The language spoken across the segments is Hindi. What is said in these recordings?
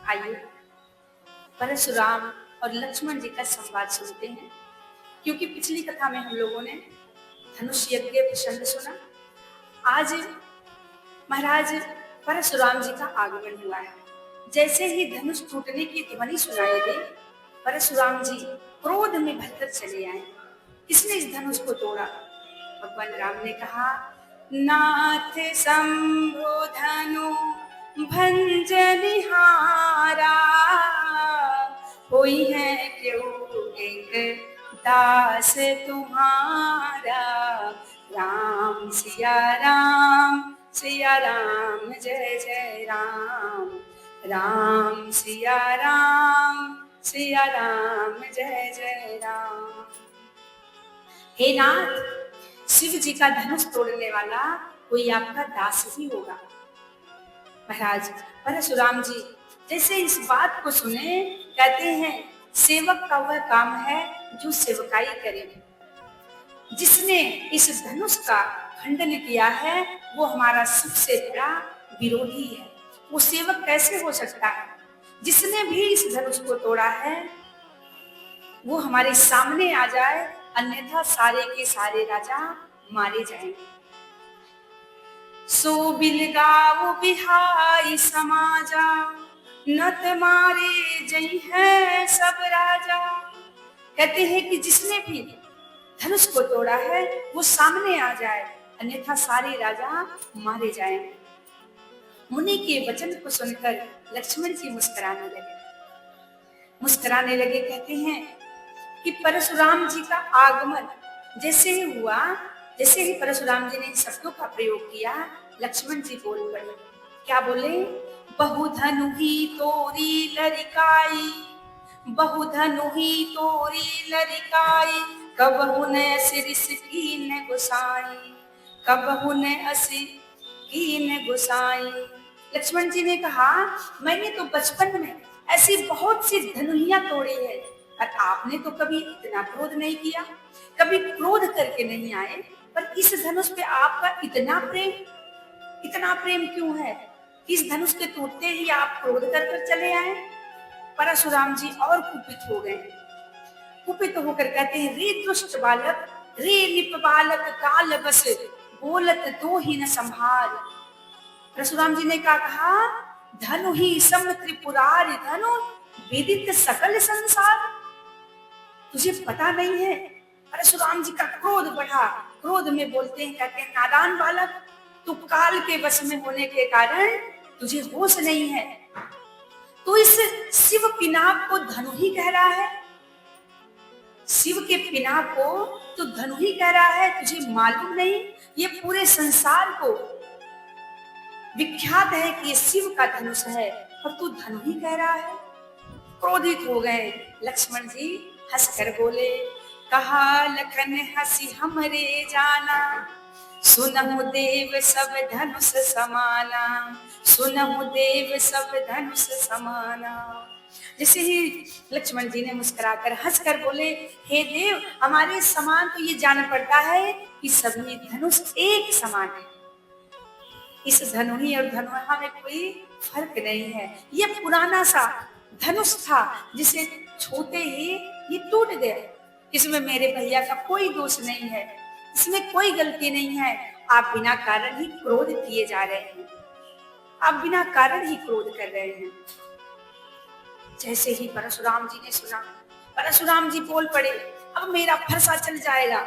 आइए परशुराम और लक्ष्मण जी का संवाद सुनते हैं। क्योंकि पिछली कथा में हम लोगों ने धनुष यज्ञ प्रसंग सुना। आज महाराज परशुराम जी का आगमन हुआ है। जैसे ही धनुष टूटने की ध्वनि सुनाई दी, परशुराम जी क्रोध में भरकर चले आए। किसने इस धनुष को तोड़ा? भगवान राम ने कहा, नाथ शंभु धनु भंजनिहारा, कोई है क्यों एक दास तुम्हारा। राम सिया राम जय जय राम। राम सिया राम जय जय राम। हे नाथ, शिव जी का धनुष तोड़ने वाला कोई आपका दास ही होगा। महाराज परशुराम जी जैसे इस बात को सुने, कहते हैं सेवक का वह काम है जो सेवकाई करे। जिसने इस धनुष का खंडन किया है वो हमारा सबसे बड़ा विरोधी है। वो सेवक कैसे हो सकता है? जिसने भी इस धनुष को तोड़ा है वो हमारे सामने आ जाए, अन्यथा सारे के सारे राजा मारे जाएंगे। सो बिलगाओ बिहाई समाजा, नत मारे जई है सब राजा। कहते हैं कि जिसने भी धनुष को तोड़ा है वो सामने आ जाए, अन्यथा सारे राजा मारे जाएंगे। मुनि के वचन को सुनकर लक्ष्मण जी मुस्कुराने लगे। कहते हैं कि परशुराम जी का आगमन जैसे ही हुआ, जैसे ही परशुराम जी ने शब्दों का प्रयोग किया, लक्ष्मण जी बोल पड़े। क्या बोले? बहुधनु ही तोरी लरिकाई, बहुधनु ही तोरी लरिकाई, कबहु ने सिरिस कीन गुसाई, कबहु ने असि कीन गुसाई। लक्ष्मण जी ने कहा, मैंने तो बचपन में ऐसी बहुत सी धनुहियां तोड़ी है, और आपने तो कभी इतना क्रोध नहीं किया, कभी क्रोध करके नहीं आए, पर इस धनुष पे आपका इतना प्रेम क्यों है? इस धनुष के टूटते ही आप क्रोध कर चले आए। परशुराम जी और कुपित हो गए। कुपित होकर कहते हैं, रे दुष्ट बालक, रे निप बालक काल बस, बोलत दो ही न संभाल। परशुराम जी ने क्या कहा? धनु ही सम त्रिपुरारि धनु, विदित सकल संसार। तुझे पता नहीं है? परशुराम जी का क्रोध बढ़ा। क्रोध में बोलते हैं, कहते हैं, नादान बालक, तू काल के वश में होने के कारण तुझे होश नहीं है। तो इस शिव पिनाक को धनु ही कह रहा है। शिव के पिनाक को तो धनु ही कह रहा है। तुझे मालूम नहीं? ये पूरे संसार को विख्यात है कि ये शिव का धनुष है, और तू धनु ही कह रहा है। क्रोधित हो गए। लक्ष्मण जी हंसकर बोले, कहा लखन हंसी हमरे जाना, सुनहु देव सब धनुष समाना, सुनहु देव सब धनुष समाना। जैसे ही लक्ष्मण जी ने मुस्कुराकर हंसकर बोले, हे देव, हमारे समान तो ये जान पड़ता है कि सभी धनुष एक समान है। इस धनुही और धनुहा में कोई फर्क नहीं है। ये पुराना सा धनुष था जिसे छूते ही ये टूट गया। इसमें मेरे भैया का कोई दोष नहीं है, इसमें कोई गलती नहीं है। आप बिना कारण ही क्रोध किए जा रहे हैं, आप बिना कारण ही क्रोध कर रहे हैं। जैसे ही परशुराम जी ने सुना, परशुराम जी बोल पड़े, अब मेरा फरसा चल जाएगा,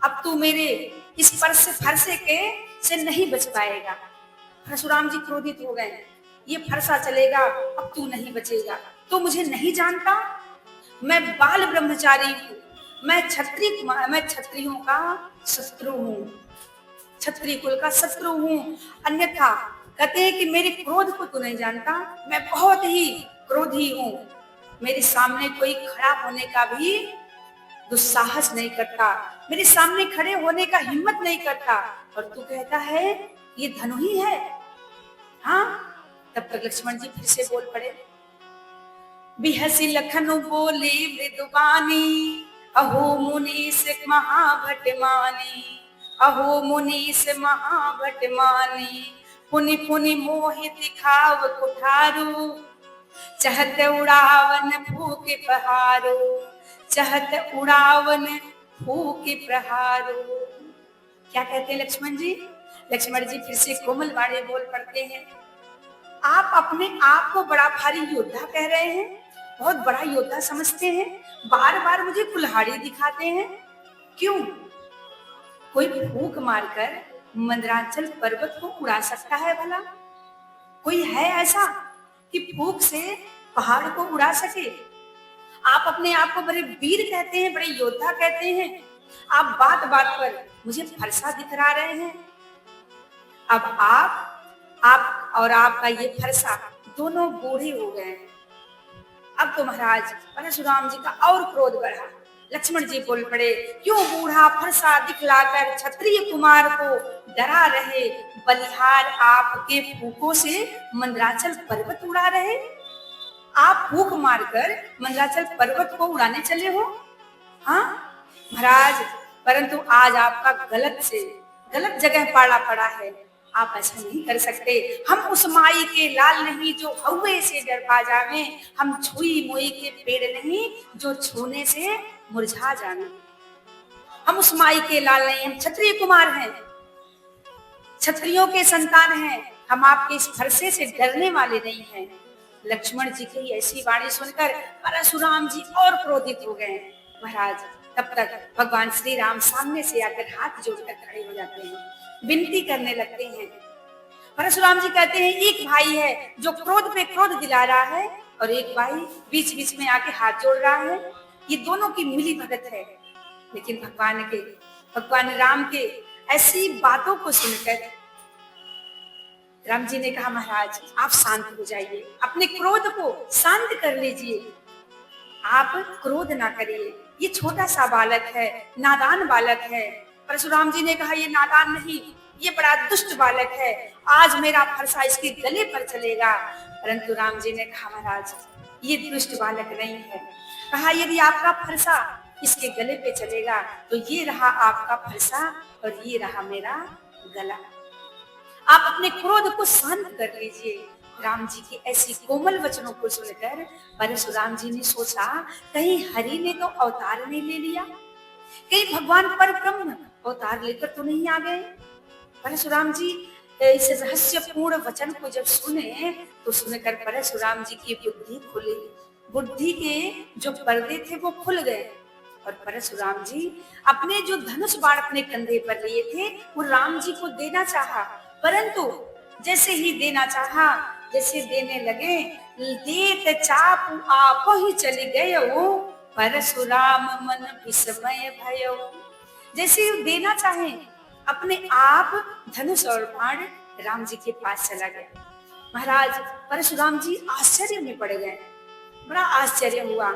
अब तू मेरे इस फरसे के से नहीं बच पाएगा। परशुराम जी क्रोधित हो गए, ये फरसा चलेगा, अब तू नहीं बचेगा। तो मुझे नहीं जानता? मैं बाल ब्रह्मचारी हूँ, मैं क्षत्रियों का शत्रु हूँ, क्षत्रिय कुल का शत्रु हूँ। अन्यथा कहते हैं कि मेरे क्रोध को तू नहीं जानता, मैं बहुत ही क्रोधी हूँ। मेरे सामने कोई खड़ा होने का भी दुस्साहस नहीं करता, मेरे सामने खड़े होने का हिम्मत नहीं करता, और तू कहता है ये धनु ही है। हाँ, तब तक लक्ष्मण जी फिर से बोल पड़े। बिहसी लखनु बोले मृदुबानी, अहो मुनीस महाभट मानी, अहो मुनीस महाभट मानी, पुनि पुनि मोहि दिखाव कुठारू, चहत उड़ावन फूक प्रहारो, चहत उड़ावन फूक प्रहारो। क्या कहते हैं लक्ष्मण जी? लक्ष्मण जी फिर से कोमल वाणी बोल पड़ते हैं, आप अपने आप को बड़ा भारी योद्धा कह रहे हैं, बहुत बड़ा योद्धा समझते हैं, बार बार मुझे कुल्हाड़ी दिखाते हैं, क्यों? कोई फूंक मारकर मंदराचल पर्वत को उड़ा सकता है भला? कोई है ऐसा कि फूंक से पहाड़ को उड़ा सके? आप अपने आप को बड़े वीर कहते हैं, बड़े योद्धा कहते हैं, आप बात बात पर मुझे फरसा दिखला रहे हैं। अब आप और आपका ये फरसा दोनों बूढ़े हो गए हैं। अब तो महाराज परशुराम जी का और क्रोध बढ़ा। लक्ष्मण जी बोल पड़े, क्यों बूढ़ा फरसा दिखलाकर क्षत्रिय कुमार को डरा रहे? बलिहार आपके फूकों से मंदराचल पर्वत उड़ा रहे? आप फूक मारकर मंदराचल पर्वत को उड़ाने चले हो? हाँ महाराज, परंतु आज आपका गलत जगह पाला पड़ा है। आप ऐसा नहीं कर सकते। हम उस माई के लाल नहीं जो हौवे से डर पा जावे, हम छुई मुई के पेड़ नहीं जो छूने से मुरझा जाना। हम उस माई के लाल नहीं, हम क्षत्रिय कुमार हैं, क्षत्रियों के संतान हैं, हम आपके इस फरसे से डरने वाले नहीं हैं। लक्ष्मण जी की ऐसी वाणी सुनकर परशुराम जी और क्रोधित हो गए। महाराज तब तक भगवान श्री राम सामने से आकर हाथ जोड़कर खड़े हो जाते हैं, विनती करने लगते हैं। परशुराम जी कहते हैं, एक भाई है जो क्रोध पे क्रोध दिला रहा है और एक भाई बीच बीच में आके हाथ जोड़ रहा है, ये दोनों की मिली भगत है। लेकिन भगवान राम के ऐसी बातों को सुनकर राम जी ने कहा, महाराज आप शांत हो जाइए, अपने क्रोध को शांत कर लीजिए, आप क्रोध ना करिए, ये छोटा सा बालक है, नादान बालक है। परशुराम जी ने कहा, ये नादान नहीं, ये बड़ा दुष्ट बालक है, आज मेरा फरसा इसके गले पर चलेगा। परंतु राम जी ने कहा, महाराज ये दुष्ट बालक नहीं है। कहा, यदि आपका फरसा इसके गले पे चलेगा तो ये रहा आपका फरसा और ये रहा मेरा गला। आप अपने क्रोध को शांत कर लीजिए। राम जी की ऐसी कोमल वचनों को सुनकर परशुराम जी ने सोचा, कहीं हरि ने तो अवतार नहीं ले लिया, कहीं भगवान परब्रह्म अवतार लेकर तो नहीं आ गए। परशुराम जी इस रहस्यपूर्ण वचन को जब सुने तो सुनकर परशुराम जी की बुद्धि खुली, बुद्धि के जो पर्दे थे वो खुल गए और परशुराम जी अपने जो धनुष बाण अपने कंधे पर लिए थे वो राम जी को देना चाहा, परंतु जैसे ही देना चाहा, जैसे देने लगे, देत चाप आप ही चले गए हो, परशुराम मन विस्मय भयो। जैसे देना चाहे अपने आप धनुष और बाण राम जी के पास चला गया। महाराज परशुराम जी आश्चर्य में पड़ गए, बड़ा आश्चर्य हुआ।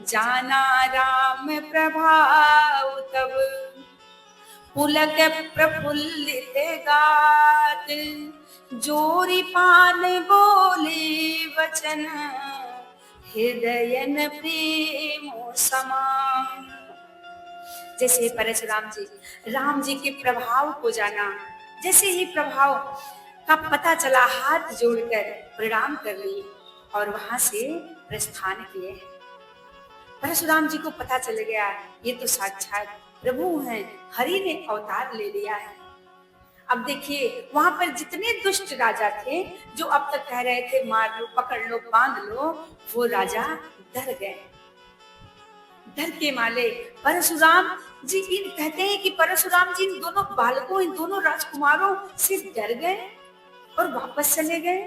जाना राम प्रभाव तब पुलक प्रफुल्लित गात, जोरी पान बोले वचन हृदयन प्रेम समान। जैसे परशुराम जी राम जी के प्रभाव को जाना, जैसे ही प्रभाव का पता चला, हाथ जोड़कर प्रणाम कर लिए और वहां से प्रस्थान किए। परशुराम जी को पता चल गया, ये तो साक्षात प्रभु हैं, हरि ने अवतार ले लिया है। अब देखिए वहां पर जितने दुष्ट राजा थे जो अब तक कह रहे थे मार लो, पकड़ लो, बांध लो, वो राजा डर गए। डर के माले परशुराम जी कहते हैं कि परशुराम जी इन दोनों बालकों, इन दोनों राजकुमारों से डर गए और वापस चले गए।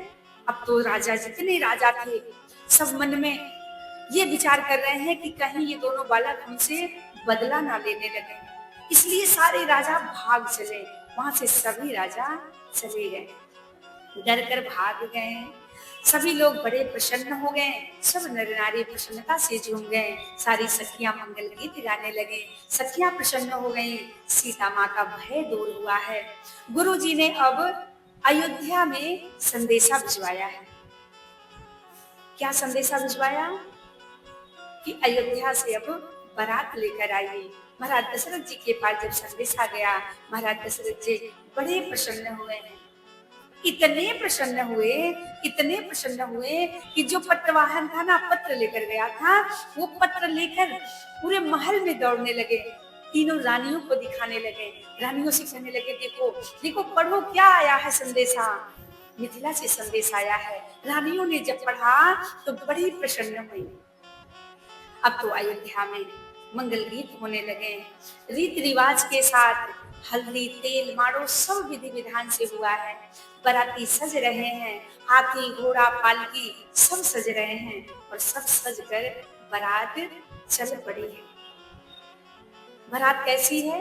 अब तो राजा, जितने राजा थे, सब मन में ये विचार कर रहे हैं कि कहीं ये दोनों बालक हमसे बदला ना लेने लगे, इसलिए सारे राजा भाग चले। वहां से सभी राजा चले गए, डर कर भाग गए। सभी लोग बड़े प्रसन्न हो गए, सब नर नारी प्रसन्नता से झूम गए। सारी सखियां मंगल गीत गाने लगे, सखियां प्रसन्न हो गई। सीता माँ का भय दूर हुआ है। गुरु जी ने अब अयोध्या में संदेशा भिजवाया है। क्या संदेशा भिजवाया? कि अयोध्या से अब बारात लेकर आइए। महाराज दशरथ जी के पास जब संदेशा गया, महाराज दशरथ जी बड़े प्रसन्न हुए हैं। इतने प्रसन्न हुए कि जो पत्रवाहन था ना, पत्र लेकर गया था, वो पत्र लेकर पूरे महल में दौड़ने लगे, तीनों रानियों को दिखाने लगे, रानियों से कहने लगे, देखो देखो पढ़ो क्या आया है संदेशा, मिथिला से संदेश आया है। रानियों ने जब पढ़ा तो बड़ी प्रसन्न हुई। अब तो अयोध्या में मंगल गीत होने लगे, रीति रिवाज के साथ हल्दी तेल मारो सब विधि विधान से हुआ है। बाराती सज रहे हैं, हाथी घोड़ा पालकी सब सज रहे हैं और सब सज कर बारात चल पड़ी है। बारात कैसी है?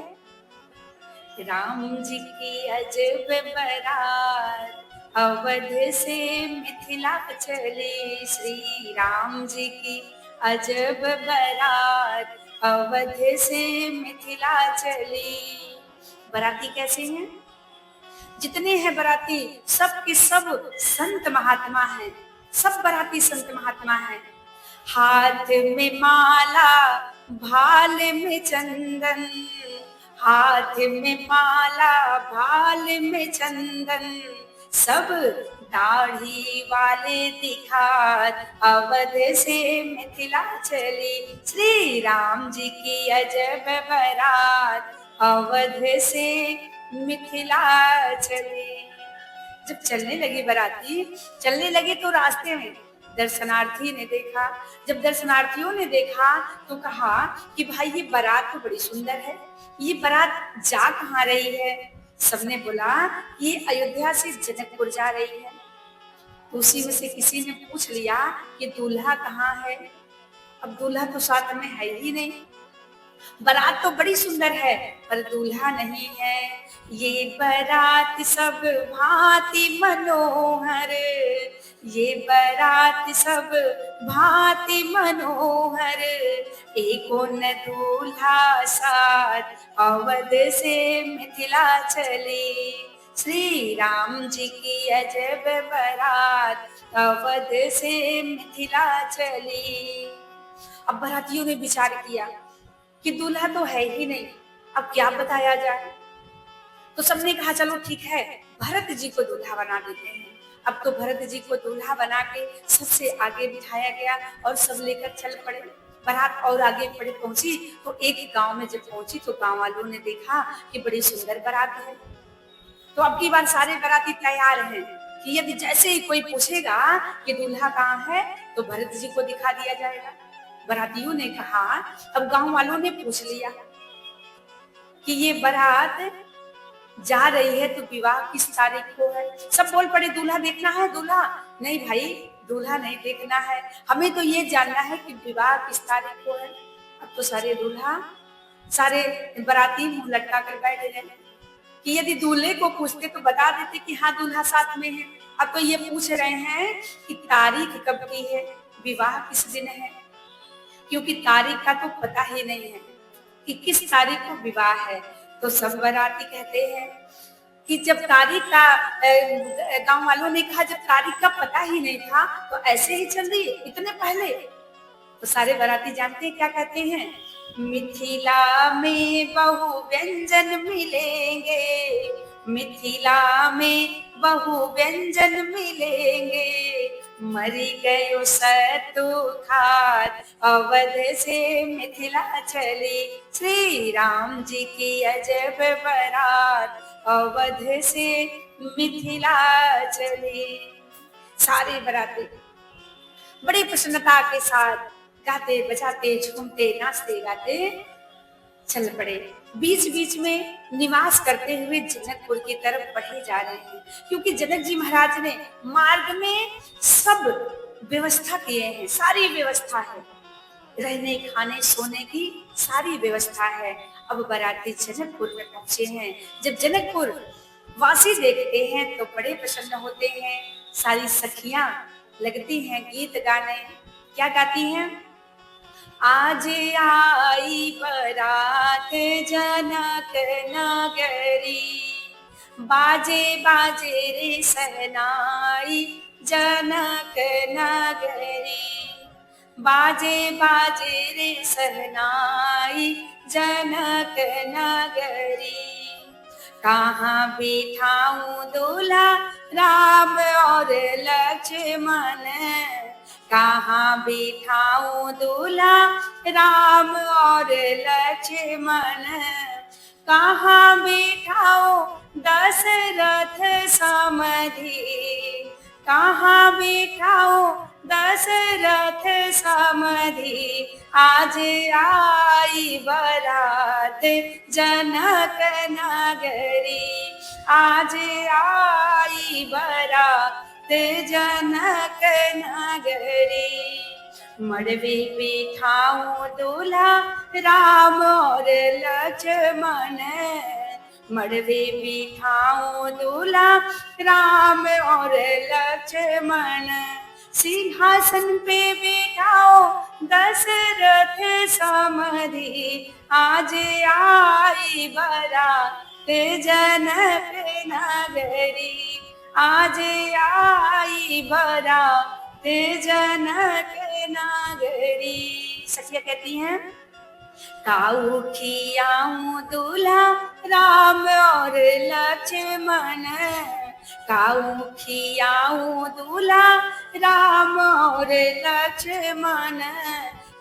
राम जी की अजब बारात अवध से मिथिला चले, श्री राम जी की अजब बारात अवध से मिथिला चली। बाराती कैसे हैं? जितने हैं बाराती सब के सब संत महात्मा हैं, सब बाराती संत महात्मा हैं। हाथ में माला भाल में चंदन, हाथ में माला भाल में चंदन, सब दाढ़ी वाले दिखात अवध से मिथिला चली, श्री राम जी की अजब बारात अवध से मिथिला चली। जब चलने लगी बाराती, चलने लगे तो रास्ते में दर्शनार्थी ने देखा। जब दर्शनार्थियों ने देखा तो कहा कि भाई ये बारात तो बड़ी सुंदर है, ये बारात जा कहाँ रही है? सबने बोला ये अयोध्या से जनकपुर जा रही है। उसी में से किसी ने पूछ लिया कि दूल्हा कहाँ है? अब दूल्हा तो साथ में है ही नहीं। बारात तो बड़ी सुंदर है पर दूल्हा नहीं है। ये बारात सब भांति मनोहर, ये बारात सब भांति मनोहर, एको न दूल्हा साथ अवध से मिथिला चली, श्री राम जी की अजब बारात अवध से मिथिला चली। अब बारातियों ने विचार किया कि दूल्हा तो है ही नहीं, अब क्या बताया जाए? तो सबने कहा चलो ठीक है, भरत जी को दूल्हा बना देते हैं। अब तो भरत जी को दूल्हा बना के सबसे आगे बिठाया गया और सब लेकर चल पड़े। बारात और आगे पहुंची तो एक गांव में जब पहुंची तो गांव वालों ने देखा कि बड़ी सुंदर बारात है। तो अब की बार सारे बाराती तैयार हैं कि यदि जैसे ही कोई पूछेगा कि दूल्हा कहाँ है तो भरत जी को दिखा दिया जाएगा। बारातियों ने कहा, अब गांव वालों ने पूछ लिया कि ये बारात जा रही है तो विवाह किस तारीख को है? सब बोल पड़े दूल्हा देखना है। दूल्हा नहीं भाई, दूल्हा नहीं देखना है, हमें तो ये जानना है कि विवाह किस तारीख को है। अब तो सारे बाराती मुंह लटका कर बैठ गए कि यदि दूल्हे को पूछते तो बता देते कि हाँ दूल्हा साथ में है। अब तो ये पूछ रहे हैं कि तारीख कब की है, विवाह किस दिन है, क्योंकि तारीख का तो पता ही नहीं है कि किस तारीख को विवाह है। तो सब बाराती कहते हैं कि जब तारीख का गांव वालों ने कहा जब तारीख का पता ही नहीं था तो ऐसे ही चल रही इतने पहले। तो सारे बाराती जानते हैं क्या कहते हैं, मिथिला में बहु व्यंजन मिलेंगे, मिथिला में बहु व्यंजन मिलेंगे, मरी गयो सतु खात अवध से मिथिला चली, श्री राम जी की अजब बारात अवध से मिथिला चली। सारे बाराती बड़ी प्रसन्नता के साथ गाते बजाते झूमते नाचते गाते चल पड़े। बीच बीच में निवास करते हुए जनकपुर की तरफ बढ़े जा रहे हैं, क्योंकि जनक जी महाराज ने मार्ग में सब व्यवस्था किए हैं, सारी व्यवस्था है, रहने खाने सोने की सारी व्यवस्था है। अब बाराती जनकपुर में पहुंचे हैं। जब जनकपुर वासी देखते हैं तो बड़े प्रसन्न होते हैं। सारी सखियां लगती हैं गीत गाने। क्या गाती हैं? आज आई बारात जनक नगरी, बाजे बाजे रे सहनाई जनक नगरी, बाजे बाजे रे सहनाई जनक नगरी। कहाँ बिठाऊं दूल्हा राम और लक्ष्मण, कहाँ बिठाऊं दूल्हा राम और लक्ष्मण, कहाँ बिठाऊं दशरथ समधि, कहाँ बिठाऊं दशरथ समधि, आज आई बरात जनक नगरी, आज आई बरात जनक नगरी, मड़वे बिठाऊं दूल्हा राम और लक्ष्मण, मड़वे बिठाऊं दूल्हा राम और लक्ष्मण, सिंहासन पे बिठाओ दशरथ समधि, आज आई बरात जनक नगरी, आज आई बरात जनक नगरी। सखिया कहती हैं, काऊ खियाऊं दूल्हा राम और लक्ष्मण, काऊ खियाऊं दूल्हा राम और लक्ष्मण,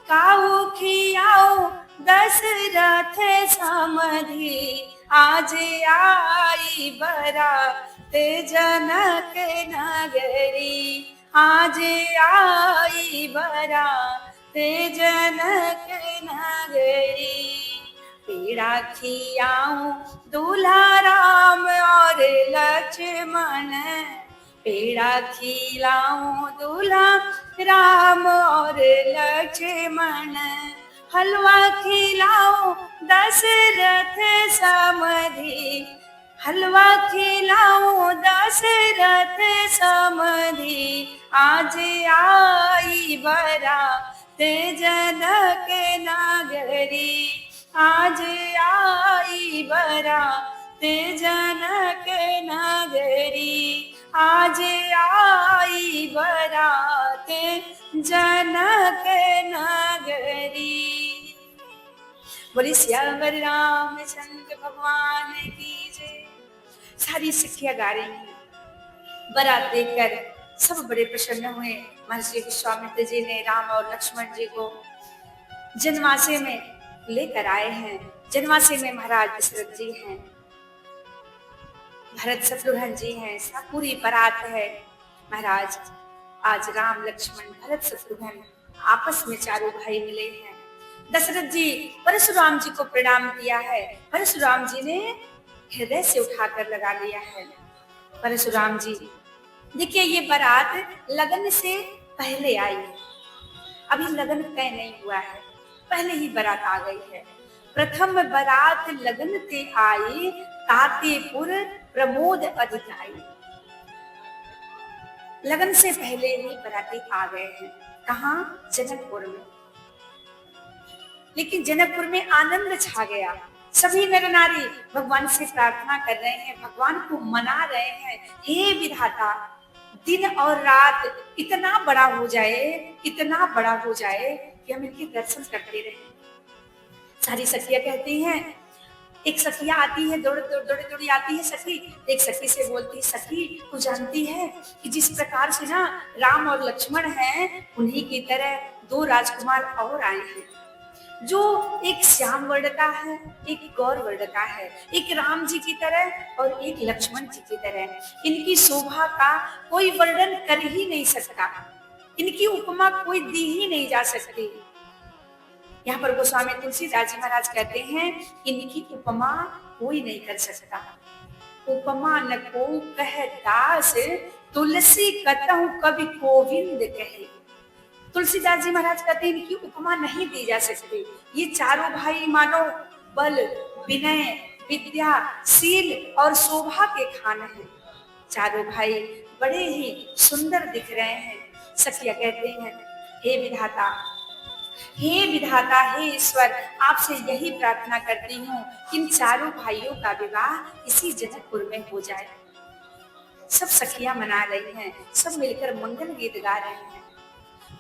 काऊ खियाऊं दशरथ समधि, आज आई बरात जनक नगरी, आज आई बरात जनक नगरी, पेड़ा खियाऊं दूल्हा राम और लक्ष्मण, पेड़ा खिलाऊं दूल्हा राम और लक्ष्मण, हलवा खिलाऊं दशरथ समधि, हलवा खिलाऊं दशरथ समधि, आज आई बरात जनक नगरी, आज आई बरात जनक नगरी, आज आई बरात जनक नगरी। बोली सियावर रामचंद्र भगवान की जय। सारी सखियां गा रही हैं। बारात देखकर सब बड़े प्रसन्न हुए। महर्षि विश्वामित्र जी ने राम और लक्ष्मण जी को जनवासे में लेकर आए हैं। जनवासे में महाराज दशरथ जी हैं, भरत शत्रुघ्न जी हैं, सब पूरी बारात है। महाराज आज राम लक्ष्मण भरत शत्रुघ्न आपस में चारों भाई मिले हैं। दशरथ जी परशुराम जी को प्रणाम किया है। परशुराम जी ने हृदय से उठाकर लगा लिया है। परशुराम जी देखिए, ये बारात लगन से पहले आई है, अभी लगन तय नहीं हुआ है, पहले ही बारात आ गई है। प्रथम बारात लगन ते आई, तातेपुर प्रमोद अधिक आई। लगन से पहले ही बाराती आ गए हैं। कहाँ? जनकपुर में। लेकिन जनकपुर में आनंद छा गया। सभी नर नारी भगवान से प्रार्थना कर रहे हैं, भगवान को मना रहे हैं, हे विधाता दिन और रात इतना बड़ा हो जाए, इतना बड़ा हो जाए कि हम इनके दर्शन करते रहे। सारी सखियां कहती हैं, एक सखिया आती है, दौड़ी आती है सखी, एक सखी से बोलती, सखी तू जानती है कि जिस प्रकार से ना राम और लक्ष्मण हैं, उन्हीं की तरह दो राजकुमार और आए हैं, जो एक श्याम वर्ण का है, एक गौर वर्ण का है, एक राम जी की तरह और एक लक्ष्मण जी की तरह। इनकी शोभा का कोई वर्णन कर ही नहीं सकता, इनकी उपमा कोई दी ही नहीं जा सकती। यहाँ पर गोस्वामी तुलसीदास जी महाराज कहते हैं, इनकी उपमा कोई नहीं कर सकता। उपमा न को कह दास, तुलसी कतहु कवि गोविंद कहे। तुलसीदास जी महाराज कहते हैं, इनकी उपमा नहीं दी जा सकती। ये चारों भाई मानो बल, विनय, विद्या, शील और शोभा के खान हैं। चारों भाई बड़े ही सुंदर दिख रहे हैं। सखिया कहते हैं, हे विधाता, हे विधाता, हे ईश्वर, आपसे यही प्रार्थना करती हूँ कि इन चारों भाइयों का विवाह इसी जनकपुर में हो जाए। सब सखियां मना रही हैं, सब मिलकर मंगल गीत गा रहे हैं।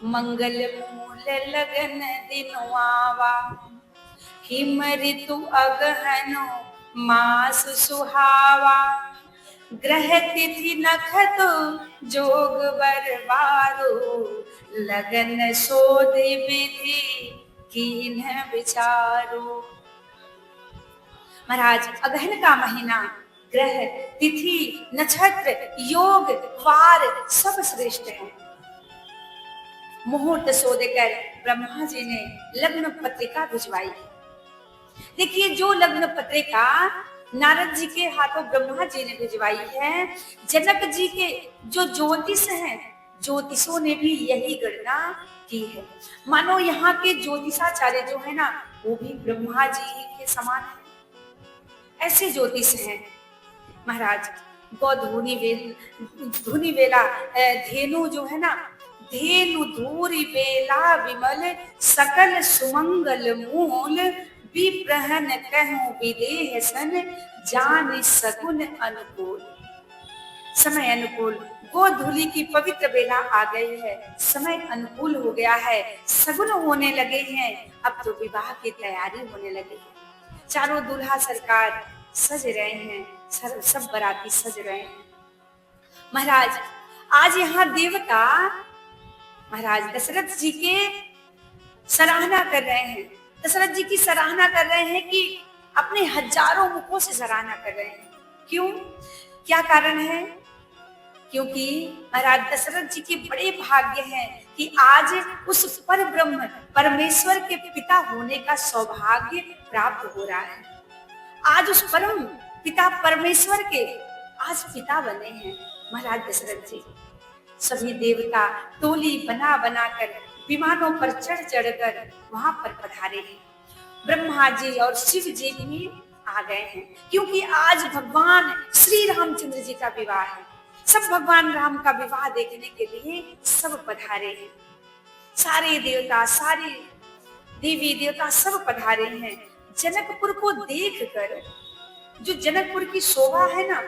मंगल मूल लगन दिनवावा, हिम ऋतु अगहनो मास सुहावा, ग्रह तिथि नखत जोग बरबारो, लगन सोध विधि कीन्ह विचारो। महाराज अगहन का महीना ग्रह तिथि नक्षत्र योग वार सब श्रेष्ठ है। मुहूर्त सोध कर ब्रह्मा जी ने लग्न पत्रिका भिजवाई। देखिए जो लग्न पत्रिका नारद जी के हाथों ब्रह्मा जी ने भिजवाई है, जनक जी के जो ज्योतिष हैं, ज्योतिषों ने भी यही गणना की है। मानो यहाँ के ज्योतिषाचार्य जो है ना, वो भी ब्रह्मा जी के समान है, ऐसे ज्योतिष हैं। महाराज गौधूनी वेला धेनु जो है ना, धेनु धूरी बेला विमल, सकल सुमंगल मूल, विप्रहन कहूं विदेह सन, जान सगुन अनुकूल। समय अनुकूल, गोधूली की पवित्र बेला आ गई है, समय अनुकूल हो गया है, सगुन होने लगे हैं, अब तो विवाह की तैयारी होने लगी है। चारों दूल्हा सरकार सज रहे हैं, सब बराती सज रहे हैं। महाराज आज यहाँ देवता महाराज दशरथ जी के सराहना कर रहे हैं, दशरथ जी की सराहना कर रहे हैं कि अपने हजारों मुखों से सराहना कर रहे हैं। क्यों, क्या कारण है? क्योंकि महाराज दशरथ जी के बड़े भाग्य हैं कि आज उस पर ब्रह्म परमेश्वर के पिता होने का सौभाग्य प्राप्त हो रहा है। आज उस परम पिता परमेश्वर के आज पिता बने हैं महाराज दशरथ जी। सभी देवता टोली बना बनाकर विमानों पर चढ़ चढ़कर वहां पर पधारे हैं। ब्रह्मा जी और शिव जी भी आ गए हैं, क्योंकि आज भगवान श्री रामचंद्र जी का विवाह है। सब भगवान राम का विवाह देखने के लिए सब पधारे हैं। सारे देवता, सारे देवी देवता सब पधारे हैं। जनकपुर को देखकर, जो जनकपुर की शोभा है ना,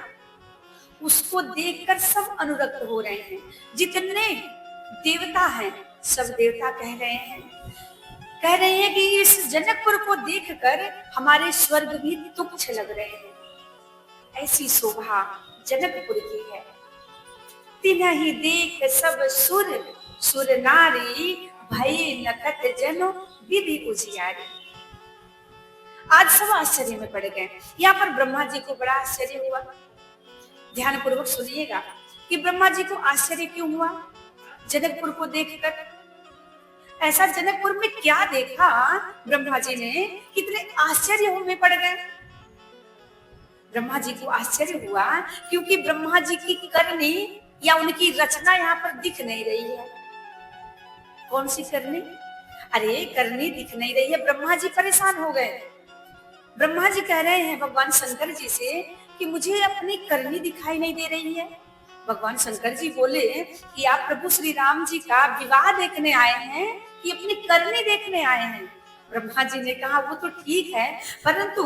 उसको देखकर सब अनुरक्त हो रहे हैं। जितने देवता हैं सब देवता कह रहे हैं कि इस जनकपुर को देखकर हमारे स्वर्ग भी तुच्छ लग रहे हैं। ऐसी शोभा जनकपुर की है। तिन्हि देख सब सुर, सुर नारी, भय नकत जनो विधि उजियारी। आज सब आश्चर्य में पड़ गए। यहाँ पर ब्रह्मा जी को बड़ा आश्चर्य हुआ। ध्यान पूर्वक सुनिएगा कि ब्रह्मा जी को आश्चर्य क्यों हुआ जनकपुर को देखकर। ऐसा जनकपुर में क्या देखा ब्रह्मा जी ने, कितने आश्चर्य में पड़ गए। ब्रह्मा जी को आश्चर्य हुआ क्योंकि ब्रह्मा जी की करनी या उनकी रचना यहाँ पर दिख नहीं रही है। कौन सी करनी? अरे करनी दिख नहीं रही है। ब्रह्मा जी परेशान हो गए। ब्रह्मा जी कह रहे हैं भगवान शंकर जी से कि मुझे अपनी करनी दिखाई नहीं दे रही है। भगवान शंकर जी बोले कि आप प्रभु श्री राम जी का विवाह देखने आए हैं कि अपनी करनी देखने आए हैं? ब्रह्मा जी ने कहा वो तो ठीक है, परंतु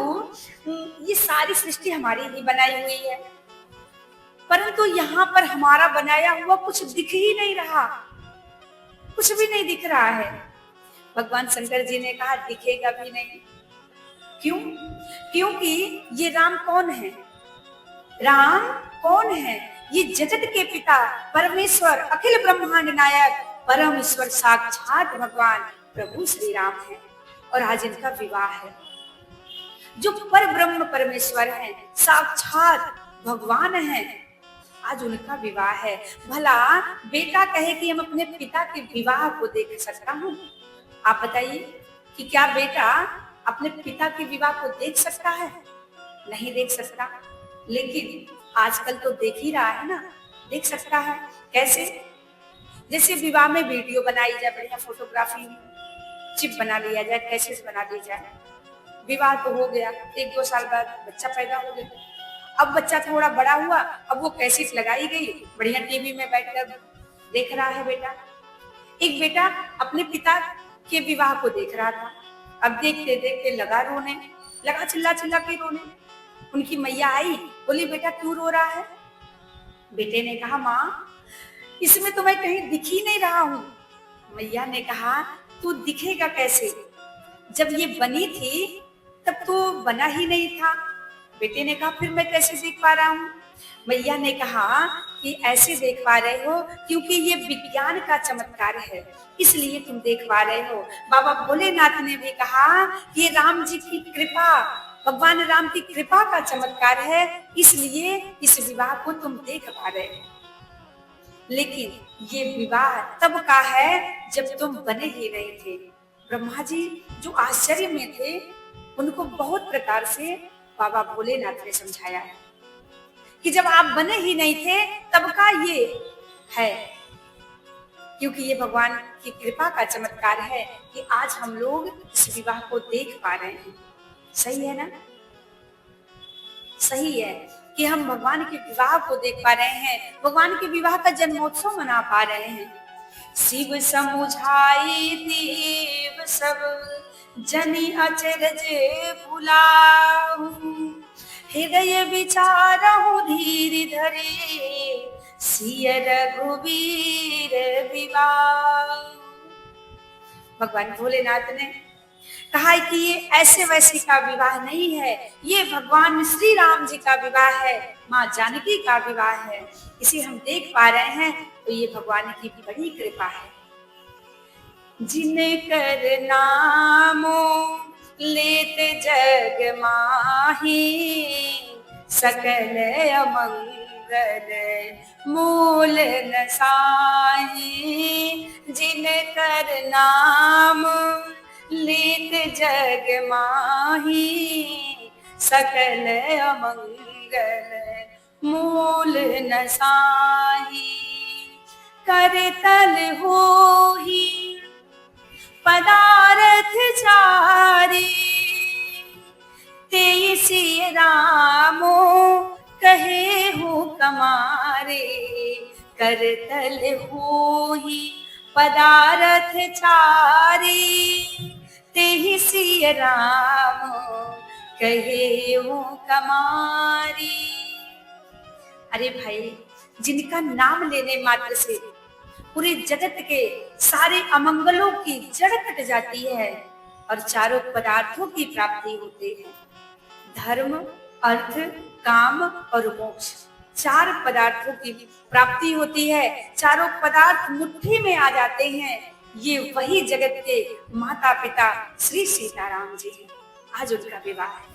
ये सारी सृष्टि हमारी ही बनाई हुई है, परंतु यहाँ पर हमारा बनाया हुआ कुछ दिख ही नहीं रहा, कुछ भी नहीं दिख रहा है। भगवान शंकर जी ने कहा दिखेगा भी नहीं। क्यों? क्योंकि ये राम कौन है? राम कौन है? ये जगत के पिता परमेश्वर, अखिल ब्रह्मांड नायक, परम ईश्वर साक्षात भगवान प्रभु श्री राम है। और आज इनका विवाह है। जो पर ब्रह्म परमेश्वर है, साक्षात भगवान है, आज उनका विवाह है। भला बेटा कहे कि हम अपने पिता के विवाह को देख सकता हूँ? आप बताइए कि क्या बेटा अपने पिता के विवाह को देख सकता है? नहीं देख सकता। लेकिन आजकल तो देख ही रहा है ना, देख सकता है। कैसे? जैसे विवाह में वीडियो बनाई जाए, बढ़िया फोटोग्राफी, चिप बना लिया जाए, कैसेट बना ली जाए। विवाह तो हो गया, 1-2 साल बाद बच्चा पैदा हो गया। अब बच्चा थोड़ा बड़ा हुआ, अब वो कैसेट लगाई गई, बढ़िया टीवी में बैठकर देख रहा है बेटा। एक बेटा अपने पिता के विवाह को देख रहा था। अब देखते देखते लगा रोने, लगा चिल्ला चिल्ला के रोने। उनकी मैया आई, बोली बेटा क्यों रो रहा है? बेटे ने कहा माँ इसमें तो मैं कहीं दिख ही नहीं रहा हूँ। मैया ने कहा तू दिखेगा कैसे? जब ये बनी थी तब तो बना ही नहीं था। बेटे ने कहा फिर मैं कैसे देख पा रहा हूँ? मैया ने कहा कि ऐसे देख पा रहे हो क्योंकि ये विज्ञान का चमत्कार है, इसलिए तुम देख पा रहे हो। बाबा भोलेनाथ ने भी कहा कि राम जी की कृपा, भगवान राम की कृपा का चमत्कार है, इसलिए इस विवाह को तुम देख पा रहे हो। लेकिन ये विवाह तब का है जब तुम बने ही नहीं थे। ब्रह्मा जी जो आश्चर्य में थे, उनको बहुत प्रकार से बाबा भोलेनाथ ने समझाया है कि जब आप बने ही नहीं थे तब का ये है, क्योंकि ये भगवान की कृपा का चमत्कार है कि आज हम लोग इस विवाह को देख पा रहे हैं। सही है ना? सही है कि हम भगवान के विवाह को देख पा रहे हैं, भगवान के विवाह का जन्मोत्सव मना पा रहे हैं। शिव समुझाई देव सब जनि अचरज भुलाहु, हृदय विचारहु धीर धरे सिय रघुवीर विवाह। भगवान भोलेनाथ ने कहा कि ये ऐसे वैसे का विवाह नहीं है, ये भगवान श्री राम जी का विवाह है, माँ जानकी का विवाह है। इसे हम देख पा रहे हैं तो ये भगवान की बड़ी कृपा है। जिनकर नामो लेत जग माही, सकल अमंगल मूल नसाही। जिनकर नाम लेत जग माही, सकल अमंगल मूल नसाही। करतल होहि पदारथ चारी, तेई सिय रामो कहे हो कमारे। करतल होहि पदारथ चारी, तेहि सिय राम कहे हो कमारी। अरे भाई, जिनका नाम लेने मात्र से पूरे जगत के सारे अमंगलों की जड़ कट जाती है और चारों पदार्थों की प्राप्ति होती है, धर्म, अर्थ, काम और मोक्ष, चार पदार्थों की प्राप्ति होती है। चारों पदार्थ मुट्ठी में आ जाते हैं। ये वही जगत के माता पिता श्री सीताराम जी हैं। आज उनका विवाह है।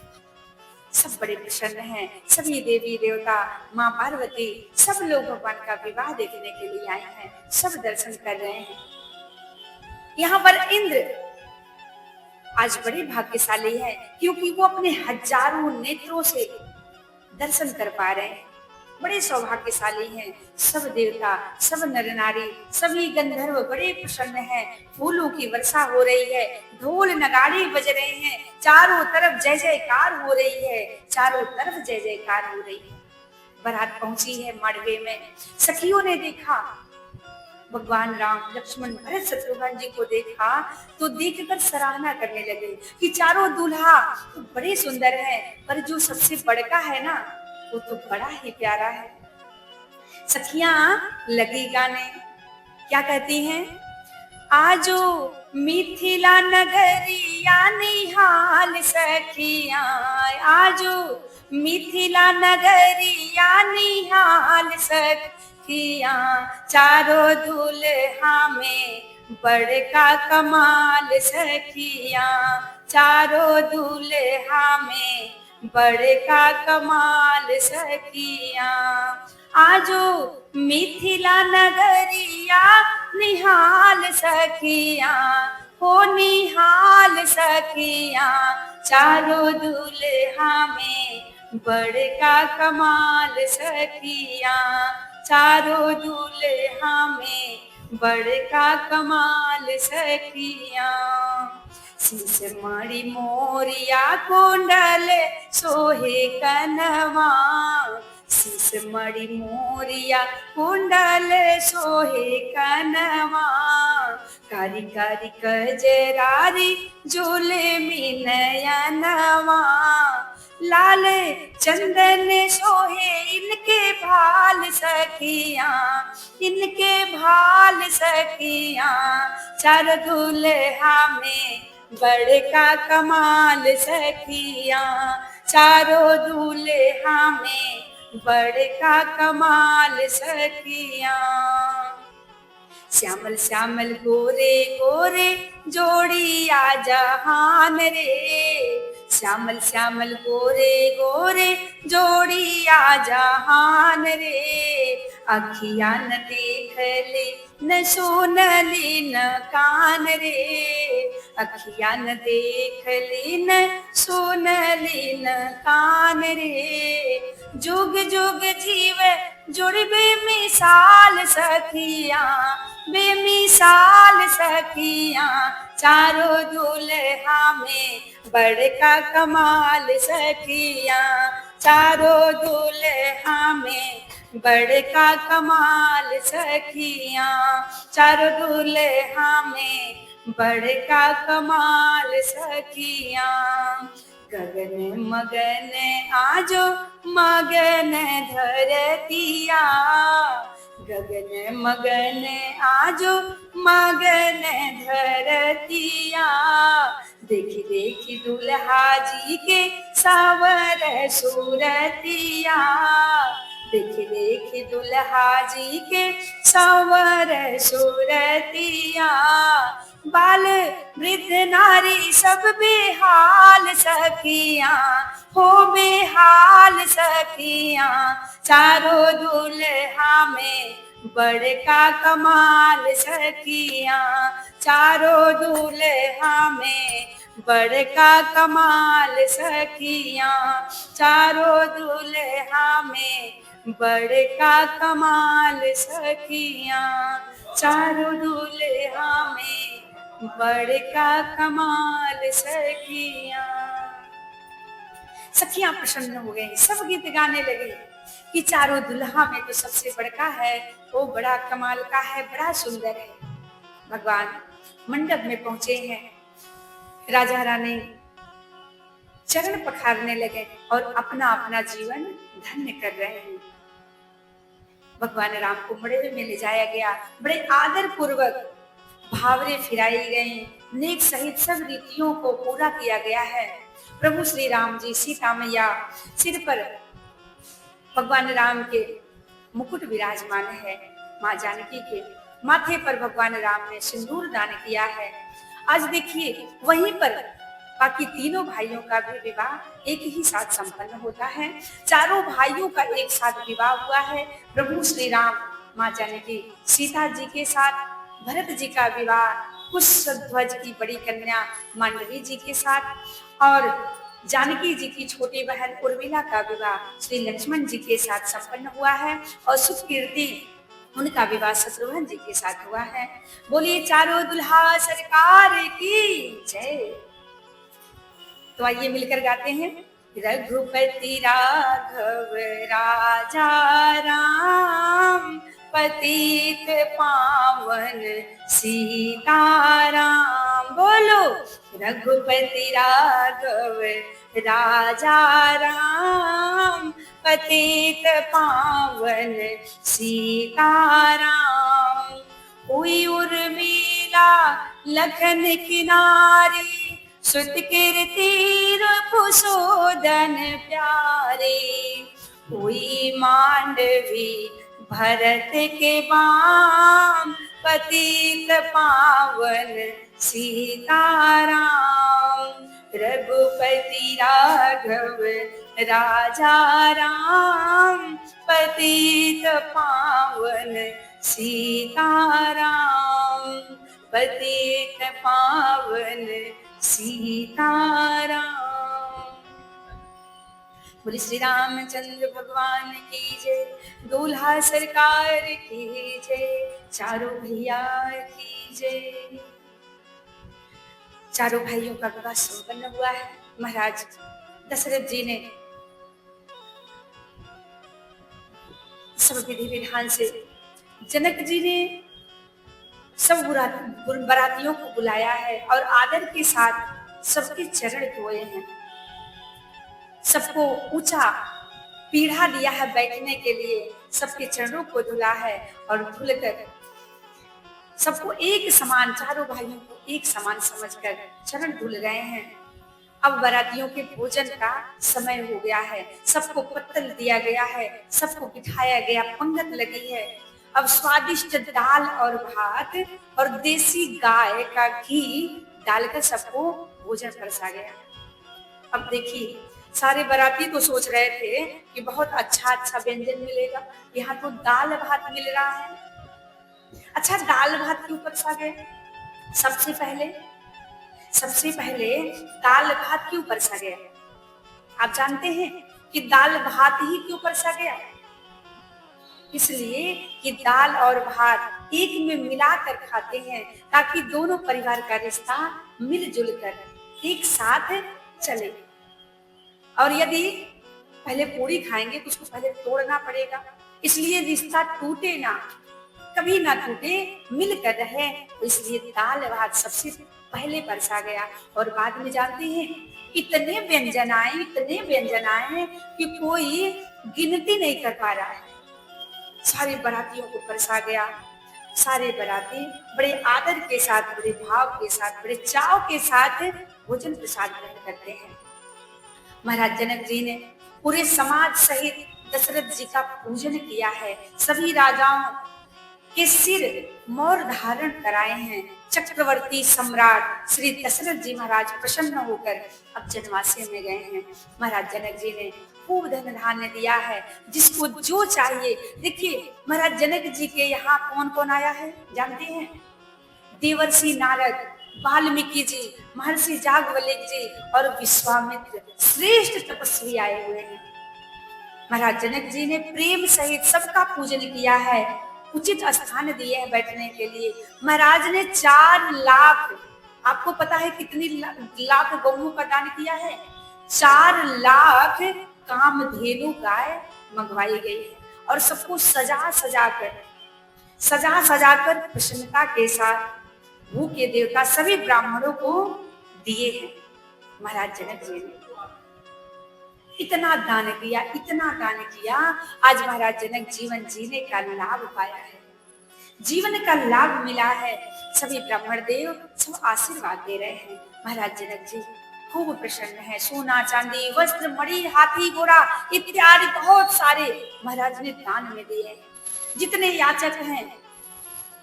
सब बड़े प्रसन्न हैं, सभी देवी देवता, माँ पार्वती, सब लोग भगवान का विवाह देखने के लिए आए हैं, सब दर्शन कर रहे हैं। यहाँ पर इंद्र आज बड़े भाग्यशाली हैं क्योंकि वो अपने हजारों नेत्रों से दर्शन कर पा रहे हैं। बड़े सौभाग्यशाली हैं सब देवता, सब नर नारी, सभी गंधर्व बड़े प्रसन्न हैं। फूलों की वर्षा हो रही है, ढोल नगाड़े बज रहे हैं, चारों तरफ जय जयकार हो रही है, चारों तरफ जय जयकार हो रही है। बारात पहुंची है माड़वे में। सखियों ने देखा भगवान राम, लक्ष्मण, भरत, शत्रुघ्न जी को देखा तो देखकर सराहना करने लगे कि चारों दूल्हा तो बड़े सुंदर हैं, पर जो सबसे बड़का है ना वो तो बड़ा ही प्यारा है। सखियां लगी गाने, क्या कहती हैं? आजो मिथिला नगरिया निहाल सखियां, आजो मिथिला नगरिया निहाल सखियां। चारों दूल्हा में बड़का कमाल सखियां, चारों दूल्हा में बड़का कमाल सखियां। आजो मिथिला नगरिया निहाल सखियां, हो निहाल सखियां। चारों दूल्हा में बड़का कमाल सखियां, चारों दूल्हा में बड़का कमाल सखियां। शीश मणि मोरिया कुंडल सोहे कनवा, शीश मणि मोरिया कुंडल सोहे कनवा। कारी कारी कजरारी झूले मिनयनवा, लाल चंदन सोहे इनके भाल सखियां, इनके भाल सखियां। चार दूल्हा में बड़का कमाल सखियां, चारों दूल्हा में बड़का कमाल सखिया। श्यामल श्यामल गोरे गोरे जोड़िया जहान रे, श्यामल श्यामल गोरे गोरे जोड़िया जहान रे। अखिया न देख ले न सुन ले न कान रे, अखिया न देख ले न सुन ले न कान रे। जुग जुग जीव जुड़ बेमिसाल सखिया, बेमिसाल सखिया। चारों दूल्हा में बड़का कमाल सखिया, चारों दूल्हा में बड़का कमाल सखिया। चारों दूल्हा में बड़का कमाल सखिया। गगन मगन आजो मगन धरतिया, गगन मगन आजो मगन धरतिया। देखी देखी दुल्हा जी के सावर सूरतिया, देखी देखी दुल्हा जी के सावर सूरतिया। बाल वृद्ध नारी सब बेहाल सखिया, हो बेहाल सखिया। चारों दूल्हा में बड़का कमाल सखिया, चारों दूल्हा में बड़का कमाल सखिया। चारों दूल्हा में बड़का कमाल सखिया, चारों दूल्हा में बड़का कमाल सखिया। सखियां प्रसन्न हो गई, सब गीत गाने लगे कि चारों दुल्हा में तो सबसे बड़का है, वो बड़ा कमाल का है, बड़ा सुंदर है। भगवान मंडप में पहुंचे हैं, राजा रानी चरण पखारने लगे और अपना अपना जीवन धन्य कर रहे हैं। भगवान राम को मड़वे में ले जाया गया, बड़े आदर पूर्वक भावरे फिराई गई, नेक सहित सब रीतियों को पूरा किया गया है। प्रभु श्री राम जी, सीता मैया सिर पर भगवान राम के मुकुट विराजमान है, माँ जानकी के माथे पर भगवान राम ने सिंदूर दान किया है। आज देखिए वहीं पर बाकी तीनों भाइयों का भी विवाह एक ही साथ संपन्न होता है। चारों भाइयों का एक साथ विवाह हुआ है। प्रभु श्री राम, माँ जानकी, सीता जी के साथ भरत जी का विवाह कुशध्वज की बड़ी कन्या मांडवी जी के साथ, और जानकी जी की छोटी बहन उर्मिला का विवाह श्री लक्ष्मण जी के साथ संपन्न हुआ है, और सुकीर्ति उनका विवाह शत्रुघ्न जी के साथ हुआ है। बोलिए चारों दुल्हा सरकार की जय। तो आइए मिलकर गाते हैं। रघुपति राघव राजा राम, पतित पावन सीताराम। बोलो रघुपति राघव राजा राम, पतित पावन सीताराम। हुई उर्मिला लखन किनारी, सुत कीर्ति रूपसोदन प्यारे। हुई मांडवी भरत के बाम, पतित पावन सीताराम। रघुपति राघव राजा राम, पतित पावन सीताराम, पतित पावन सीताराम। बोले श्री रामचंद्र भगवान की जय, दूल्हा सरकार की जय, चारों भैया की जय। चारों भाइयों का विवाह संपन्न हुआ है। महाराज दशरथ जी ने सब विधि विधान से, जनक जी ने सब बारातियों को बुलाया है और आदर के साथ सबके चरण धोए हैं। सबको ऊंचा पीढ़ा दिया है बैठने के लिए, सबके चरणों को धुला है और धुलकर सबको एक समान, चारों भाइयों को एक समान समझकर चरण धुल रहे हैं। अब बारातियों के भोजन का समय हो गया है, सबको पत्तल दिया गया है, सबको बिठाया गया, पंगत लगी है। अब स्वादिष्ट दाल और भात और देसी गाय का घी डालकर सबको भोजन परसा गया। अब देखिए, सारे बाराती तो सोच रहे थे कि बहुत अच्छा अच्छा व्यंजन मिलेगा, यहाँ तो दाल भात मिल रहा है। अच्छा, दाल भात क्यों परसा गया? सबसे पहले दाल भात क्यों परसा गया? आप जानते हैं कि दाल भात ही क्यों परसा गया? इसलिए कि दाल और भात एक में मिलाकर खाते हैं, ताकि दोनों परिवार का रिश्ता मिलजुल कर एक साथ चले। और यदि पहले पूरी खाएंगे तो उसको पहले तोड़ना पड़ेगा, इसलिए रिश्ता टूटे ना, कभी ना टूटे, मिलकर रहे। तो इसलिए दाल भात सबसे पहले परसा गया। और बाद में जानते हैं, इतने व्यंजन आए कि कोई गिनती नहीं कर पा रहा है। सारे बारातियों को परसा गया। सारे बाराती बड़े आदर के साथ, बड़े भाव के साथ, बड़े चाव के साथ भोजन प्रसाद ग्रहण करते हैं। महाराज जनक जी ने पूरे समाज सहित दशरथ जी का पूजन किया है। सभी राजाओं के सिर मोर धारण कराए हैं। चक्रवर्ती सम्राट श्री दशरथ जी महाराज प्रसन्न होकर अब जनवासी में गए हैं। महाराज जनक जी ने खूब धन धान्य दिया है, जिसको जो चाहिए। देखिए, महाराज जनक जी के यहाँ कौन कौन आया है जानते हैं? देवर्षि नारद, वाल्मीकि जी, महर्षि जागवल्क्य जी और विश्वामित्र श्रेष्ठ तपस्वी आए हुए हैं। महाराज जनक जी ने प्रेम सहित सबका पूजन किया है, उचित स्थान दिए हैं बैठने के लिए। महाराज ने 4 लाख, आपको पता है कितनी लाख गौओं का दान किया है? 4 लाख कामधेनु गाय मंगवाई गई है और सबको सजा सजा कर प्रसन्नता के साथ भूखे देवता सभी ब्राह्मणों को दिए हैं। महाराज जनक जी ने इतना दान किया, आज महाराज जनक जीवन जीने का लाभ पाया है, जीवन का लाभ मिला है। सभी ब्राह्मण देव सब आशीर्वाद दे रहे हैं। महाराज जनक जी खूब प्रसन्न है। सोना चांदी वस्त्र मणि हाथी घोड़ा इत्यादि बहुत सारे महाराज ने दान में दिए हैं। जितने याचक हैं,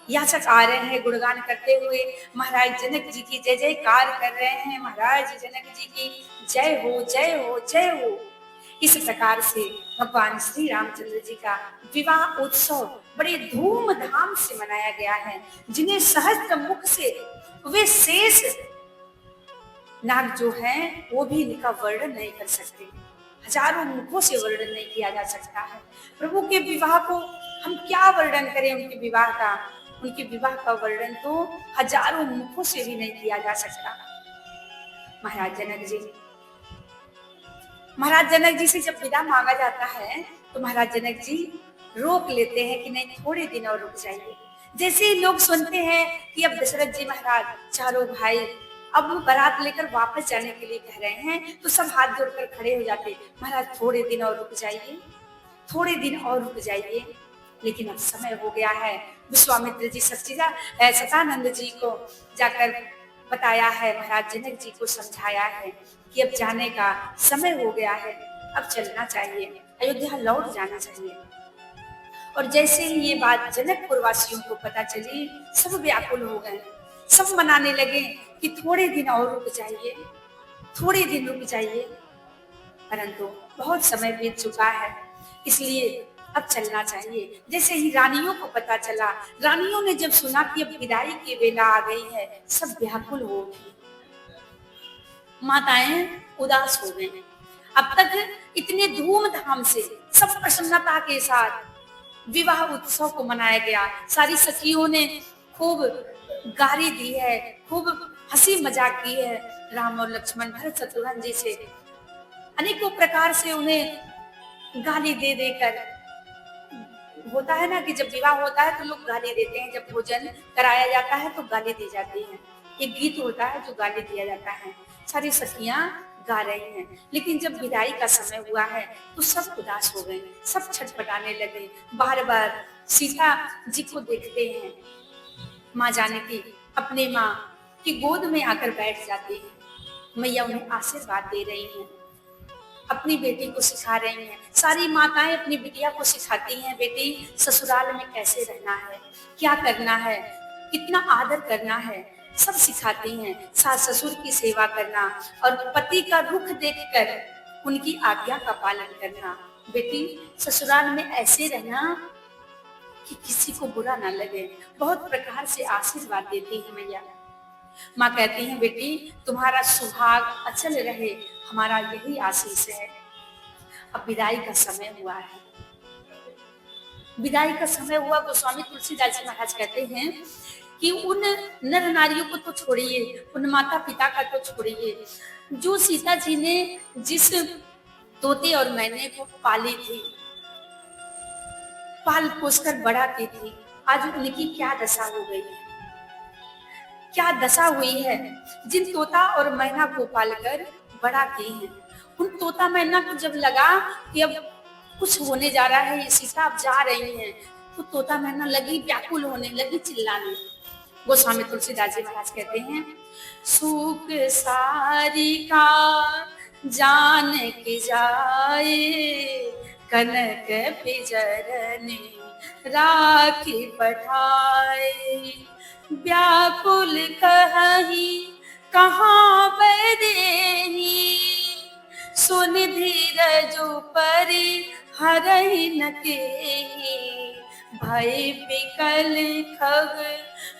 याचक आ रहे हैं गुणगान करते हुए, महाराज जनक जी की जय जयकार कर रहे हैं। महाराज जनक जी की जय हो, जय हो, जय हो। इस प्रकार से भगवान श्री रामचंद्र जी का विवाह उत्सव बड़े धूमधाम से मनाया गया है। जिन्हें सहस्त्र मुख से वे शेष नाग जो हैं वो भी इनका वर्णन नहीं कर सकते, हजारों मुखों से वर्णन नहीं किया जा सकता है। प्रभु के विवाह को हम क्या वर्णन करें? उनके विवाह का वर्णन तो हजारों मुखों से भी नहीं किया जा सकता। महाराज जनक जी से जब विदा मांगा जाता है तो महाराज जनक जी रोक लेते हैं कि नहीं, थोड़े दिन और रुक जाइए। जैसे ही लोग सुनते हैं कि अब दशरथ जी महाराज चारों भाई अब वो बारात लेकर वापस जाने के लिए कह रहे हैं, तो सब हाथ जोड़कर खड़े हो जाते, महाराज थोड़े दिन और रुक जाइए, थोड़े दिन और रुक जाइए। लेकिन अब समय हो गया है। विश्वामित्र जी सतानंद जी को जाकर बताया है, महाराज जनक जी को समझाया है कि अब जाने का समय हो गया है, अब चलना चाहिए, अयोध्या लौट जाना चाहिए। और जैसे ही ये बात जनकपुर वासियों को पता चली, सब व्याकुल हो गए, सब मनाने लगे कि थोड़े दिन और रुक जाइए, थोड़े दिन रुक जाइए। परंतु बहुत समय बीत चुका है, इसलिए अब चलना चाहिए। जैसे ही रानियों को पता चला, रानियों ने जब सुना कि अब विदाई की वेला आ गई है, सब व्याकुल हो उठी, माताएं उदास हो गई। अब तक इतने धूमधाम से सब प्रसन्नता के साथ विवाह उत्सव को मनाया गया। सारी सखियों ने खूब गाली दी है, खूब हंसी मजाक की है। राम और लक्ष्मण भरत शत्रुघ्न जी से अनेकों प्रकार से उन्हें गाली दे देकर, होता है ना कि जब विवाह होता है तो लोग गाली देते हैं, जब भोजन कराया जाता है तो गाली दी जाती है। एक गीत होता है जो गाली दिया जाता है। सारी सखियां गा रही हैं, लेकिन जब विदाई का समय हुआ है तो सब उदास हो गए, सब छटपटाने लगे। बार बार सीता जी को देखते हैं, माँ जानकी अपने माँ की गोद में आकर बैठ जाती है। मैया उन्हें आशीर्वाद दे रही हैं, अपनी बेटी को सिखा रही हैं। सारी माताएं अपनी बिटिया को सिखाती हैं, बेटी ससुराल में कैसे रहना है, क्या करना है, कितना आदर करना है, सब सिखाती हैं। सास ससुर की सेवा करना और पति का रुख देखकर उनकी आज्ञा का पालन करना। बेटी ससुराल में ऐसे रहना कि किसी को बुरा ना लगे। बहुत प्रकार से आशीर्वाद देती है मैया। माँ कहती हैं बेटी तुम्हारा सुहाग अचल रहे, हमारा यही आशीष है। अब विदाई का समय हुआ है, विदाई का समय हुआ। गोस्वामी तुलसीदास जी महाराज कहते हैं कि उन नर नारियों को तो छोड़िए, उन माता पिता का तो छोड़िए, जो सीता जी ने जिस तोते और मैने को पाली थी, पाल पोस कर बड़ा की थी, आज उनकी क्या दशा हो गई है, क्या दशा हुई है। जिन तोता और मैना को पालकर बड़ा की है, उन तोता मैना को जब लगा कि अब कुछ होने जा रहा है, ये सीता अब जा रही है, तो तोता मैना लगी व्याकुल होने, लगी चिल्लाने। गोस्वामी तुलसीदास जी महाराज कहते हैं सुख सारी का जान के जाए, कनक पिजरने राखी पठाए, व्याकुल कहीं कहाँ बैदेही, सुन धीरजो परि हरहि न केहि, भय विकल खग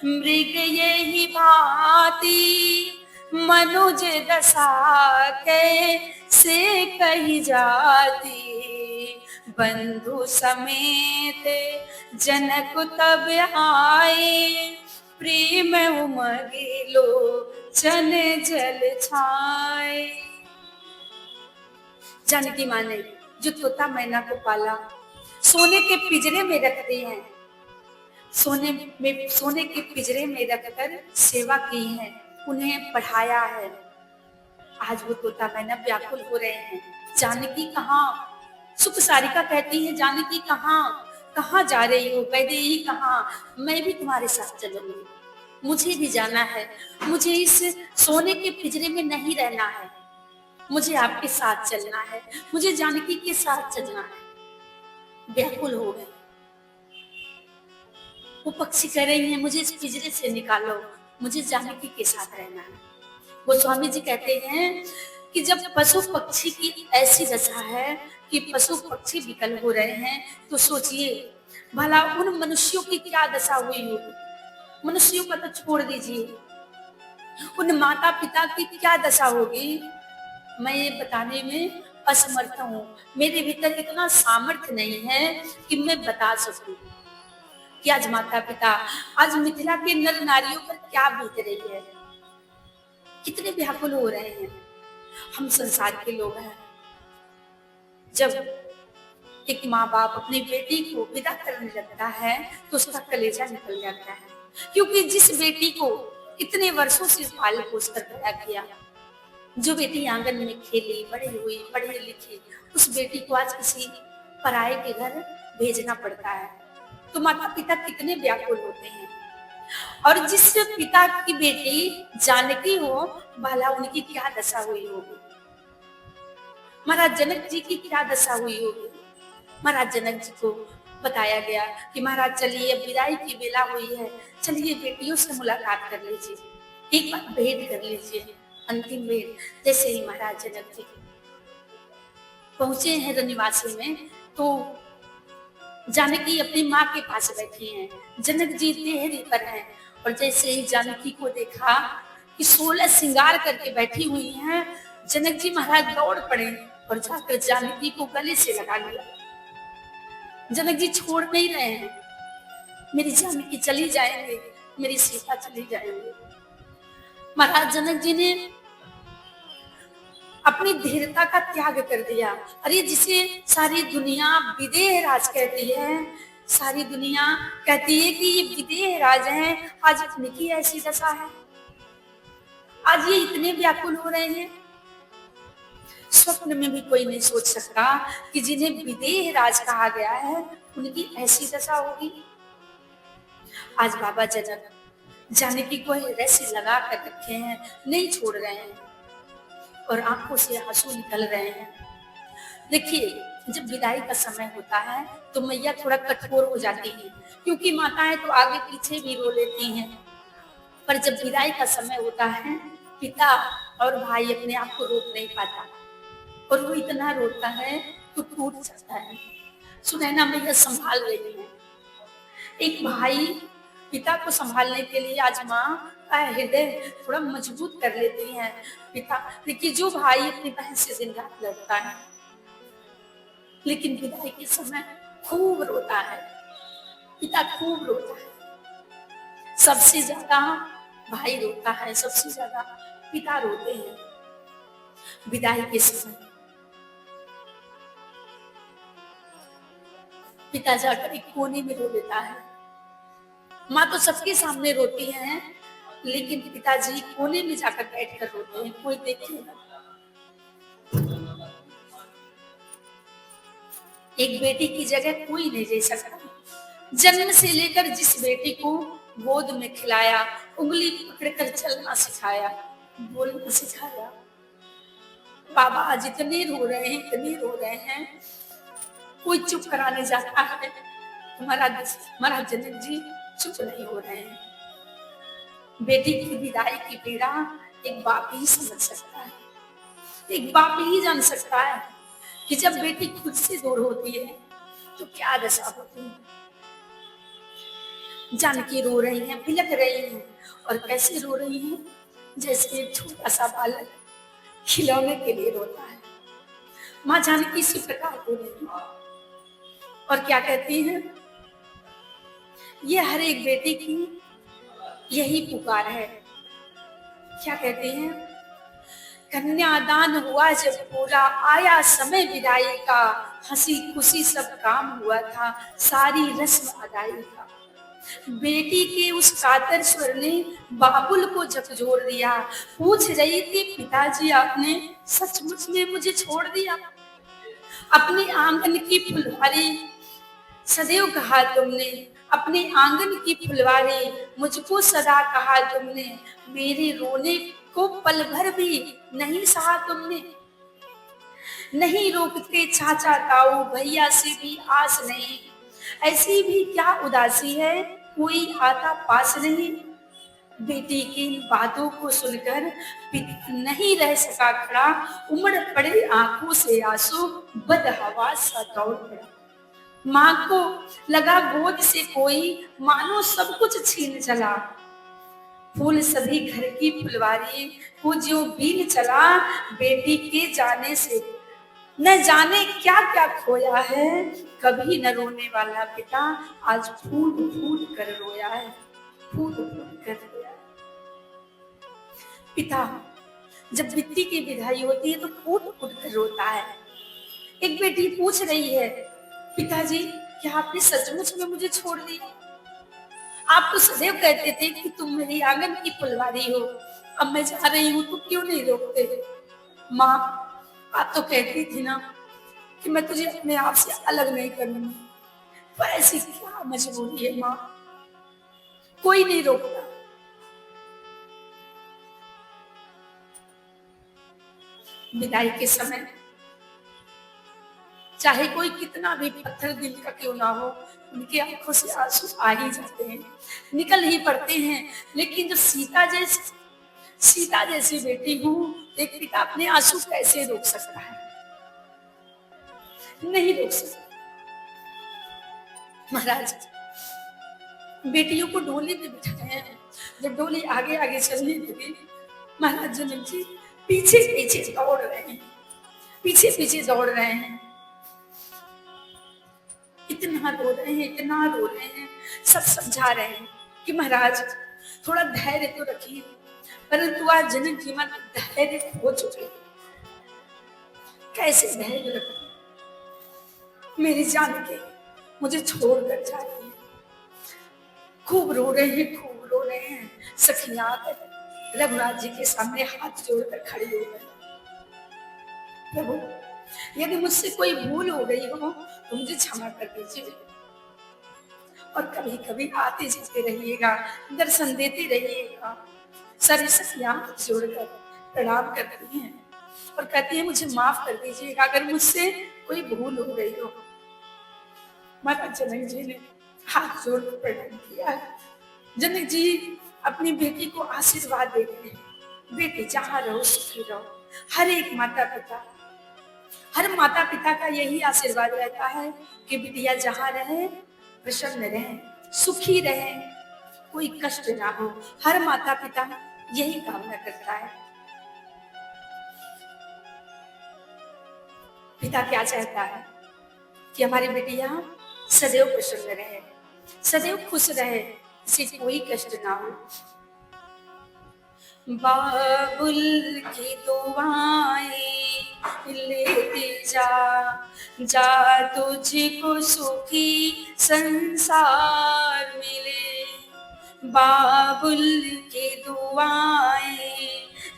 मृग यही भांति, मनुज दशा के से कही जाती, बंधु समेत जनक तब आए, प्रेम उमगे लो चन जल छाए। जानकी माँ ने जो तोता मैना को पाला, सोने के पिंजरे में रखते हैं, सोने के पिंजरे में रखकर सेवा की है, उन्हें पढ़ाया है। आज वो तोता मैना व्याकुल हो रहे हैं, जानकी कहाँ। सुख सारिका कहती है जानकी कहाँ जा रही हो, वैदेही कहाँ, मैं भी तुम्हारे साथ चलूंगी, मुझे भी जाना है, मुझे इस सोने के पिंजरे में नहीं रहना है, मुझे आपके साथ चलना है, मुझे जानकी के साथ चलना है। व्याकुल हो गए, वो पक्षी कह रही है मुझे इस पिंजरे से निकालो, मुझे जानकी के साथ रहना है। गोस्वामी जी कहते हैं कि जब पशु पक्षी की ऐसी दशा है कि पशु पक्षी विकल हो रहे हैं, तो सोचिए भला उन मनुष्यों की क्या दशा हुई होगी। मनुष्यों का तो छोड़ दीजिए, उन माता पिता की क्या दशा होगी, मैं ये बताने में असमर्थ हूँ। मेरे भीतर इतना सामर्थ्य नहीं है कि मैं बता सकूं कि आज माता पिता, आज मिथिला के नर नारियों पर क्या बीत रही है, कितने व्याकुल हो रहे हैं। हम संसार के लोग हैं, जब एक माँ बाप अपनी बेटी को विदा करने लगता है तो उसका कलेजा निकल जाता है, क्योंकि जिस बेटी को इतने वर्षों से पाल पोस कर बड़ा किया, जो बेटी आंगन में खेली बड़ी हुई पढ़ी लिखी, उस बेटी को आज किसी पराये के घर भेजना पड़ता है, तो माता पिता कितने व्याकुल होते हैं। और जिस पिता की बेटी जानकी हो, भला उनकी क्या दशा हुई होगी। महाराज जनक जी की क्या दशा हुई होगी। महाराज जनक जी को बताया गया कि महाराज चलिए अब विदाई की बेला हुई है, चलिए बेटियों से मुलाकात कर लीजिए, एक बार भेंट कर लीजिए, अंतिम भेंट। जैसे ही महाराज जनक जी पहुंचे हैं रनिवासी में, तो जानकी अपनी माँ के पास बैठी हैं, जनक जी देहरी पर हैं, और जैसे ही जानकी को देखा कि 16 श्रृंगार करके बैठी हुई हैं, जनक जी महाराज दौड़ पड़े और जाकर जानकी को गले से लगा लिया। जनक जी छोड़ नहीं रहे हैं, मेरी जानकी चली जाएंगे, मेरी सीता चली जाएंगे। महाराज जनक जी ने अपनी धीरता का त्याग कर दिया। अरे जिसे सारी दुनिया विदेह राज कहती है, सारी दुनिया कहती है कि ये विदेह राज हैं, आज इनकी ऐसी दशा है, आज ये इतने व्याकुल हो रहे हैं। स्वप्न में भी कोई नहीं सोच सकता कि जिन्हें विदेह राज कहा गया है उनकी ऐसी दशा होगी। आज बाबा जनक जानकी को हृदय से लगा कर रखे हैं, नहीं छोड़ रहे हैं। और आंखों से आंसू निकल रहे हैं। देखिए, जब विदाई का समय होता है तो मैया थोड़ा कठोर हो जाती है, क्योंकि माताएं तो आगे पीछे भी रो लेती हैं। पर जब विदाई का समय होता है, पिता और भाई अपने आप को रोक नहीं पाता और वो इतना रोता है तो टूट जाता है। सुनैना मैया संभाल रही है। एक भाई पिता को संभालने के लिए आज माँ का हृदय थोड़ा मजबूत कर लेती है। पिता देखिए, जो भाई अपनी बहन से दिन रात लड़ता है लेकिन विदाई के समय खूब रोता है, पिता खूब रोता है। सबसे ज्यादा भाई रोता है, सबसे ज्यादा पिता रोते हैं विदाई के समय। पिता जाकर एक कोने में रो लेता है। माँ तो सबके सामने रोती है, लेकिन पिताजी कोने में जाकर बैठकर रोते हैं, कोई देखेगा। एक बेटी की जगह कोई नहीं ले सकता। जन्म से लेकर जिस बेटी को गोद में खिलाया, उंगली पकड़कर चलना सिखाया, बोलना सिखाया, बाबा आज इतने रो रहे हैं, इतने रो रहे हैं, कोई चुप कराने जाता है, हमारा जनक जी चुप नहीं हो रहे हैं। बेटी की विदाई की पीड़ा एक बाप ही समझ सकता है, एक बाप ही जान सकता है कि जब बेटी खुद से दूर होती है तो क्या दशा होती है। जानकी रो रही है, बिलख रही है, और कैसे रो रही है, जैसे एक छोटा सा बालक खिलौने के लिए रोता है। माँ जानकी इसी प्रकार रो रही है और क्या कहती है, ये हर एक बेटी की यही पुकार है। क्या कहती हैं, कन्यादान हुआ जब पूरा, आया समय विदाई का, हंसी खुशी सब काम हुआ था, सारी रस्म अदाई का। बेटी के उस कातर स्वर ने बाबुल को झकझोर दिया। पूछ रही थी, पिताजी आपने सचमुच में मुझे छोड़ दिया? अपने आंगन की फुलवारी सदैव कहा तुमने, अपने आंगन की फुलवारी मुझको सदा कहा तुमने, मेरे रोने को पल भर भी नहीं सहा तुमने। नहीं रोकते चाचा ताऊ, भैया से भी आस नहीं, ऐसी भी क्या उदासी है, कोई आता पास नहीं। बेटी की इन बातों को सुनकर पिता नहीं रह सका खड़ा, उमड़ पड़े आंखों से आंसू, बदहवास सा दौड़ पड़ा। माँ को लगा गोद से कोई मानो सब कुछ छीन चला, फूल सभी घर की फुलवारी को जो बीन चला। बेटी के जाने से न जाने क्या क्या खोया है, कभी न रोने वाला पिता आज फूट फूट कर रोया है, फूट फूट कर रोया है। पिता जब बेटी की विदाई होती है तो फूट फूट कर रोता है। एक बेटी पूछ रही है, पिताजी क्या आपने सचमुच में मुझे छोड़ दिया? आप तो सदैव कहते थे कि तुम मेरी आंगन की फुलवारी हो, अब मैं जा रही हूँ तो क्यों नहीं रोकते? माँ आप तो कहती थी ना कि मैं तुझे अपने आप से अलग नहीं करूंगी, तो ऐसी क्या मजबूरी है माँ, कोई नहीं रोकता। विदाई के समय चाहे कोई कितना भी पत्थर दिल का क्यों ना हो, उनकी आंखों से आंसू आ ही जाते हैं, निकल ही पड़ते हैं। लेकिन जो सीता जैसी बेटी हूँ, एक पिता अपने आंसू कैसे रोक सकता है? नहीं रोक सकता। महाराज बेटियों को डोली में बिठाए हैं, जब डोली आगे आगे चलने लगी, महाराज जनक जी पीछे पीछे दौड़ रहे हैं, पीछे पीछे दौड़ रहे हैं, इतना रो रहे हैं, इतना रो रहे हैं। सब समझा रहे हैं कि महाराज थोड़ा धैर्य तो रखिए, परंतु आज जनक जी मन धैर्य हो चुके। कैसे धैर्य रखें? मेरी जान के मुझे छोड़कर जा रही है। खूब रो रहे हैं, खूब रो रहे हैं। सखियां रघुनाथ जी के सामने हाथ जोड़कर खड़ी हो गई। प्रभु यदि मुझसे कोई भूल हो गई हो तो मुझे क्षमा कर दीजिए, और कभी कभी आते जाते रहिएगा, दर्शन देते रहिएगा। सारी सखियां हाथ जोड़कर प्रणाम करती हैं। और कहती है मुझे माफ कर दीजिएगा अगर मुझसे कोई भूल हो गई हो। माता जनक जी ने हाथ जोड़कर प्रणाम किया है। जनक जी अपनी बेटी को आशीर्वाद दे रहे हैं, बेटी जहाँ रहो सुखी रहो। हर माता पिता का यही आशीर्वाद रहता है कि बिटिया जहाँ रहे प्रसन्न रहे, सुखी रहे, कोई कष्ट ना हो। हर माता पिता यही कामना करता है। पिता क्या चाहता है कि हमारी बेटिया सदैव प्रसन्न रहे, सदैव खुश रहे, किसी कोई कष्ट ना हो। बाबुल की दुआएं लेते जा, जा तुझको सुखी संसार मिले। बाबुल की दुआएं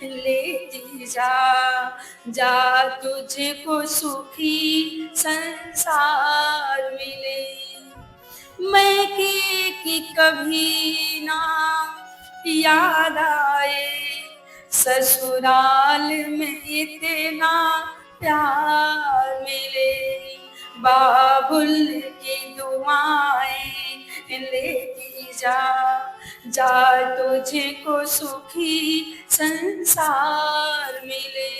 लेती जा, जा तुझको सुखी संसार मिले। मैं कि कभी ना याद आए, ससुराल में इतना प्यार मिले। बाबुल की दुआएं लेती जा, जा तुझको सुखी संसार मिले।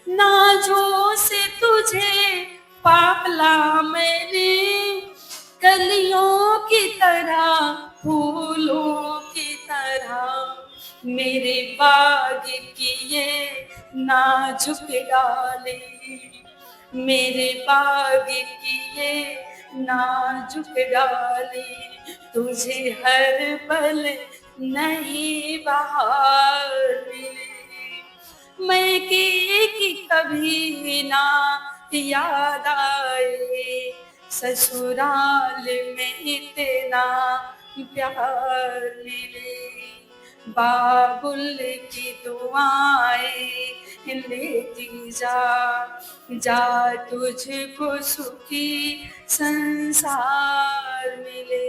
नाजों से तुझे पाला मैंने, कलियों की तरह फूलों की तरह, मेरे बाग की ये नाजुक डाली, मेरे बाग की ये नाजुक डाली, तुझे हर पल नई बहार मिले। मैं कि कभी ना याद आए, ससुराल में इतना प्यार मिले। बाबुल की दुआएं लेती जा, जा तुझको सुखी संसार मिले।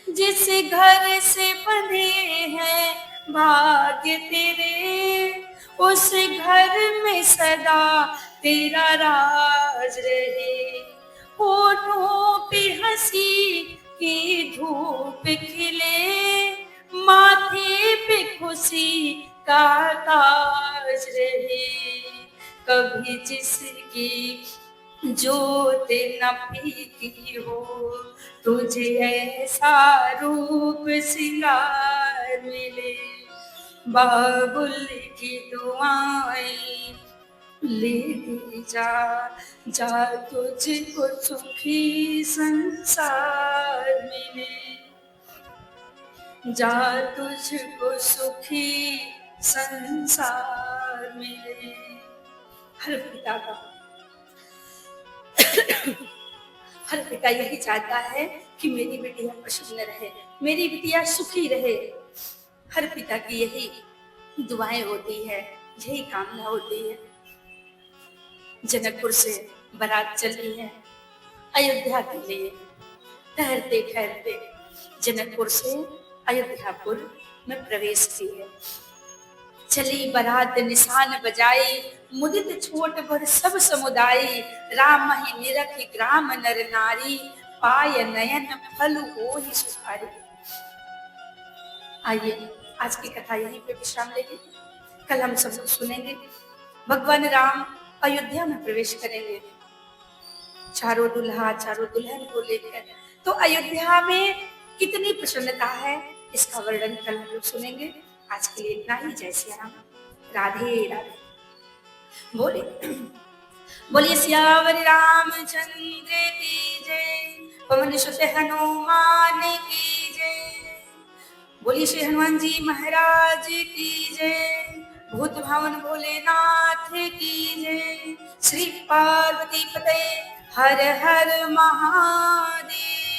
जिस घर से बंधे हैं भाग्य तेरे, उस घर में सदा तेरा राज रहे। होठों पे हंसी की धूप खिले, माथे पे खुशी का ताज रहे। कभी जिसकी जोत न पीती हो, तुझे ऐसा रूप सिंगार मिले। बाबुल की दुआएं लेती जा, जा तुझको सुखी संसार मिले। जा तुझको सुखी संसार मिले। हर पिता यही चाहता है कि मेरी बिटिया प्रसन्न रहे, मेरी बिटिया सुखी रहे। हर पिता की यही दुआएं होती है, यही कामना होती है। जनकपुर से बारात चली है अयोध्या के लिए। ठहरते ठहरते जनकपुर से अयोध्यापुर में प्रवेश की है। चली बारात निशान बजाई, मुदित छोट भर सब समुदाय। राम ही निरख ग्राम नर नारी, पाय नयन फल हो ही सुखारी। आइए आज की कथा यहीं पे विश्राम लेंगे। कल हम सब लोग सुनेंगे भगवान राम अयोध्या में प्रवेश करेंगे, चारों दुल्हा चारों दुल्हन को लेकर। तो अयोध्या में कितनी प्रसन्नता है, इसका वर्णन कल हम लोग सुनेंगे। आज के लिए इतना ही। जय श्री राम, राधे राधे। बोले बोलिए सियावर रामचंद्र की जय, पवन सुत हनुमान की जय। बोलिए श्री हनुमान जी महाराज की जय, भूत भावन भोलेनाथ की जय। श्री पार्वती पते हर हर महादेव।